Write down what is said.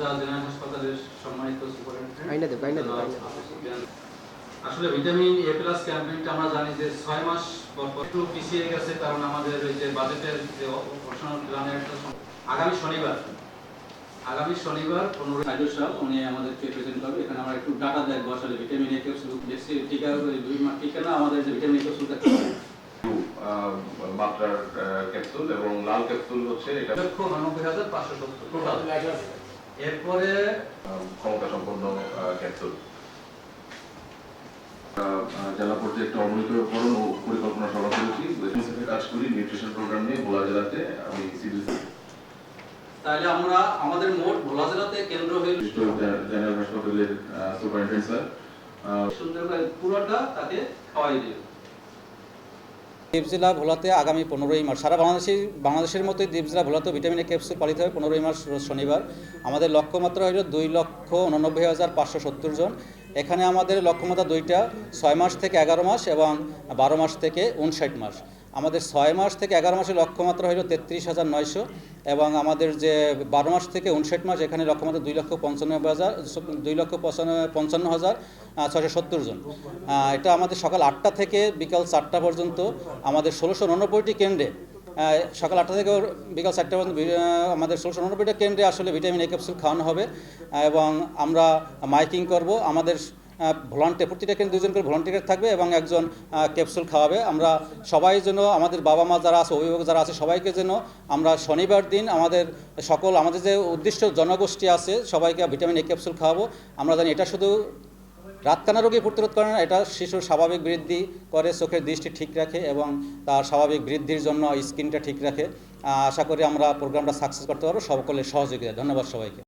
Mugda general হাসপাতালের সম্মানিত superintendent আসলে ভিটামিন এ প্লাস ক্যাম্পেইনটা আমরা জানি যে 6 মাস পর পর একটু পিছিয়ে গেছে, কারণ আমাদের ওই যে বাজেটের যে অপারেশনাল প্ল্যানের একটা আগামী শনিবার 15 সাইদুর সাহেব উনি আমাদেরকে প্রেজেন্ট করবে। এখানে আমরা একটু ডাটা দেখবো আসলে ভিটামিন এ ক্যাপসুল বেশি টিকা টিকা না, আমাদের যে ভিটামিন এ ক্যাপসুলটা মাত্রার ক্যাপসুল এবং লাল ক্যাপসুল হচ্ছে এটা 1,99,570 টোটাল। এরপরে ক্ষমতা সম্পন্ন ক্যাপসুল জেলা পর্যায়ে একটা অমনিতকরণ ও পরিকল্পনা সভা করেছি। কাজ করি নিউট্রিশন প্রোগ্রাম নিয়ে ভোলা জেলাতে। আমি সিভিল তাহলে আমরা আমাদের মোট ভোলা জেলাতে কেন্দ্র হইল জেনারেল হাসপাতালের সুপারিনটেন্ডেন্ট স্যার সুন্দর করে পুরোটা তাকে খাওয়াই দিল। দ্বীপ জেলা ভোলাতে আগামী 15ই মার্চ সারা বাংলাদেশের মতোই দ্বীপ জেলা ভোলাতেও ভিটামিন এ ক্যাপসুল পালিত হবে 15ই মার্চ রোজ শনিবার। আমাদের লক্ষ্যমাত্রা হল 2,89,570 জন। এখানে আমাদের লক্ষ্যমাত্রা দুইটা, 6 মাস থেকে 11 মাস এবং 12 মাস থেকে 59 মাস। আমাদের 6 মাস থেকে 11 মাসের লক্ষ্যমাত্রা হল 33,900 এবং আমাদের যে 12 মাস থেকে 59 মাস এখানে লক্ষ্যমাত্রা 2,55,670 জন। এটা আমাদের সকাল 8টা থেকে বিকাল 4টা পর্যন্ত আমাদের 1699টি কেন্দ্রে, সকাল 8টা থেকে বিকাল 4টা পর্যন্ত আমাদের 1699টা কেন্দ্রে আসলে ভিটামিন এ ক্যাপসুল খাওয়ানো হবে এবং আমরা মাইকিং করব। আমাদের ভলান্টিয়ার প্রতিটা কেন্দ্রে 2জন করে ভলান্টিয়ার থাকবে এবং একজন ক্যাপসুল খাওয়াবে। আমরা সবাই যেন আমাদের বাবা মা যারা আছে, অভিভাবক যারা আছে, সবাইকে যেন আমরা শনিবার দিন আমাদের যে উদ্দিষ্ট জনগোষ্ঠী আছে সবাইকে ভিটামিন এ ক্যাপসুল খাওয়াবো। আমরা জানি এটা শুধু রাতকানা রোগী প্রতিরোধ করে না, এটা শিশুর স্বাভাবিক বৃদ্ধি করে, চোখের দৃষ্টি ঠিক রাখে এবং তার স্বাভাবিক বৃদ্ধির জন্য স্কিনটা ঠিক রাখে। আশা করি আমরা প্রোগ্রামটা সাকসেস করতে পারবো সকলের সহযোগিতা। ধন্যবাদ সবাইকে।